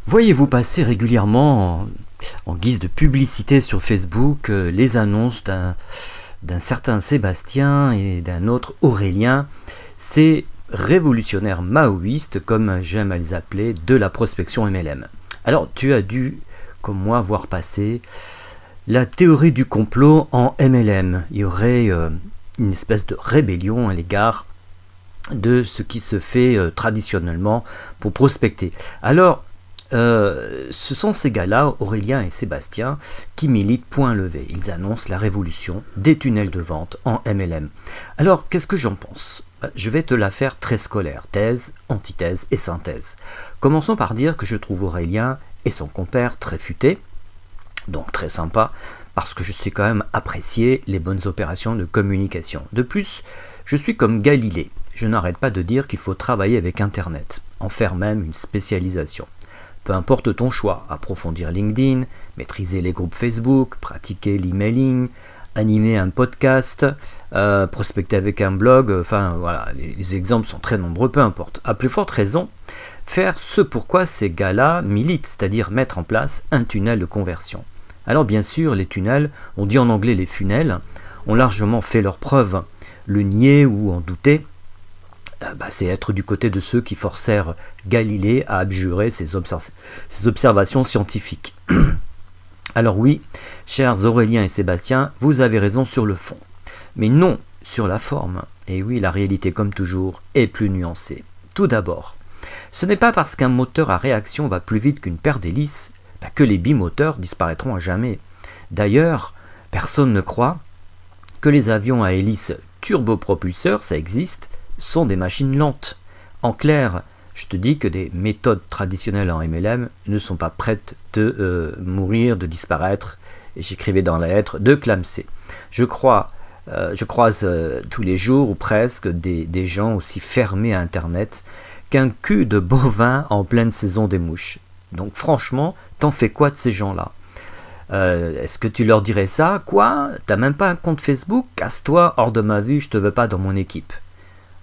Voyez-vous passer régulièrement en guise de publicité sur Facebook les annonces d'un certain Sébastien et d'un autre Aurélien, ces révolutionnaires maoïstes, comme j'aime à les appeler, de la prospection MLM. Alors tu as dû, comme moi, voir passer la théorie du complot en MLM. Il y aurait une espèce de rébellion à l'égard de ce qui se fait traditionnellement pour prospecter. Alors, ce sont ces gars-là, Aurélien et Sébastien, qui militent point levé. Ils annoncent la révolution des tunnels de vente en MLM. Alors, qu'est-ce que j'en pense ? Je vais te la faire très scolaire, thèse, antithèse et synthèse. Commençons par dire que je trouve Aurélien et son compère très futés, donc très sympa, parce que je sais quand même apprécier les bonnes opérations de communication. De plus, je suis comme Galilée, je n'arrête pas de dire qu'il faut travailler avec Internet, en faire même une spécialisation. Peu importe ton choix, approfondir LinkedIn, maîtriser les groupes Facebook, pratiquer l'emailing, animer un podcast, prospecter avec un blog, enfin voilà, les exemples sont très nombreux, peu importe. À plus forte raison, faire ce pourquoi ces gars-là militent, c'est-à-dire mettre en place un tunnel de conversion. Alors bien sûr, les tunnels, on dit en anglais les funnels, ont largement fait leurs preuves. Le nier ou en douter, c'est être du côté de ceux qui forcèrent Galilée à abjurer ses observations scientifiques. Alors oui, chers Aurélien et Sébastien, vous avez raison sur le fond, mais non sur la forme. Et oui, la réalité, comme toujours, est plus nuancée. Tout d'abord, ce n'est pas parce qu'un moteur à réaction va plus vite qu'une paire d'hélices que les bimoteurs disparaîtront à jamais. D'ailleurs, personne ne croit que les avions à hélices turbopropulseurs, ça existe, sont des machines lentes. En clair, je te dis que des méthodes traditionnelles en MLM ne sont pas prêtes de mourir, de disparaître, et j'écrivais dans la lettre, de clamser. Je croise tous les jours ou presque des gens aussi fermés à Internet qu'un cul de bovin en pleine saison des mouches. Donc franchement, t'en fais quoi de ces gens-là ? Est-ce que tu leur dirais ça ? Quoi ? T'as même pas un compte Facebook ? Casse-toi, hors de ma vue, je te veux pas dans mon équipe.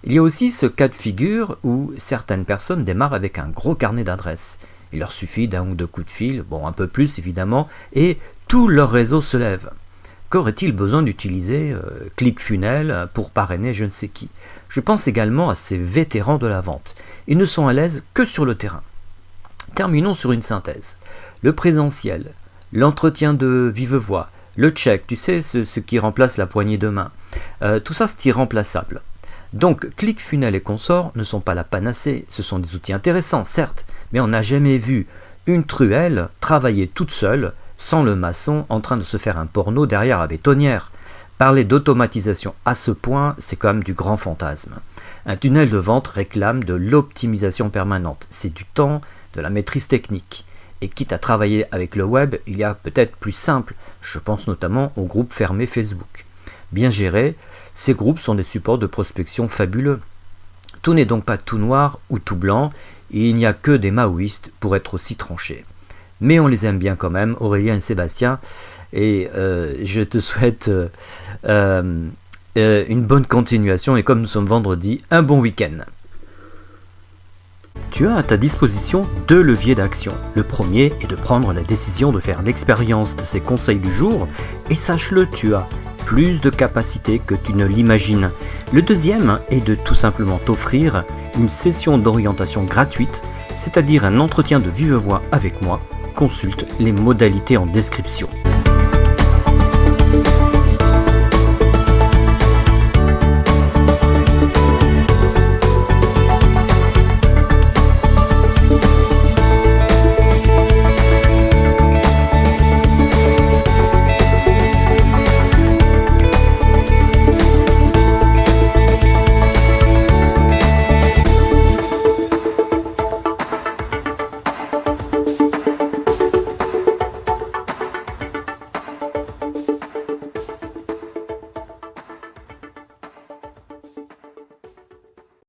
Il y a aussi ce cas de figure où certaines personnes démarrent avec un gros carnet d'adresses. Il leur suffit d'un ou deux coups de fil, bon un peu plus évidemment, et tout leur réseau se lève. Qu'aurait-il besoin d'utiliser ClickFunnels pour parrainer je ne sais qui ? Je pense également à ces vétérans de la vente. Ils ne sont à l'aise que sur le terrain. Terminons sur une synthèse. Le présentiel, l'entretien de vive voix, le check, tu sais, ce qui remplace la poignée de main, tout ça c'est irremplaçable. Donc ClickFunnels et consorts ne sont pas la panacée, ce sont des outils intéressants certes, mais on n'a jamais vu une truelle travailler toute seule sans le maçon en train de se faire un porno derrière la bétonnière. Parler d'automatisation à ce point, c'est quand même du grand fantasme. Un tunnel de vente réclame de l'optimisation permanente, c'est du temps, de la maîtrise technique. Et quitte à travailler avec le web, il y a peut-être plus simple, je pense notamment aux groupes fermés Facebook. Bien gérés, ces groupes sont des supports de prospection fabuleux. Tout n'est donc pas tout noir ou tout blanc, et il n'y a que des maoïstes pour être aussi tranchés. Mais on les aime bien quand même, Aurélien et Sébastien, et je te souhaite une bonne continuation, et comme nous sommes vendredi, un bon week-end. Tu as à ta disposition 2 leviers d'action. Le premier est de prendre la décision de faire l'expérience de ces conseils du jour, et sache-le, tu as plus de capacité que tu ne l'imagines. Le deuxième est de tout simplement t'offrir une session d'orientation gratuite, c'est-à-dire un entretien de vive voix avec moi. Consulte les modalités en description.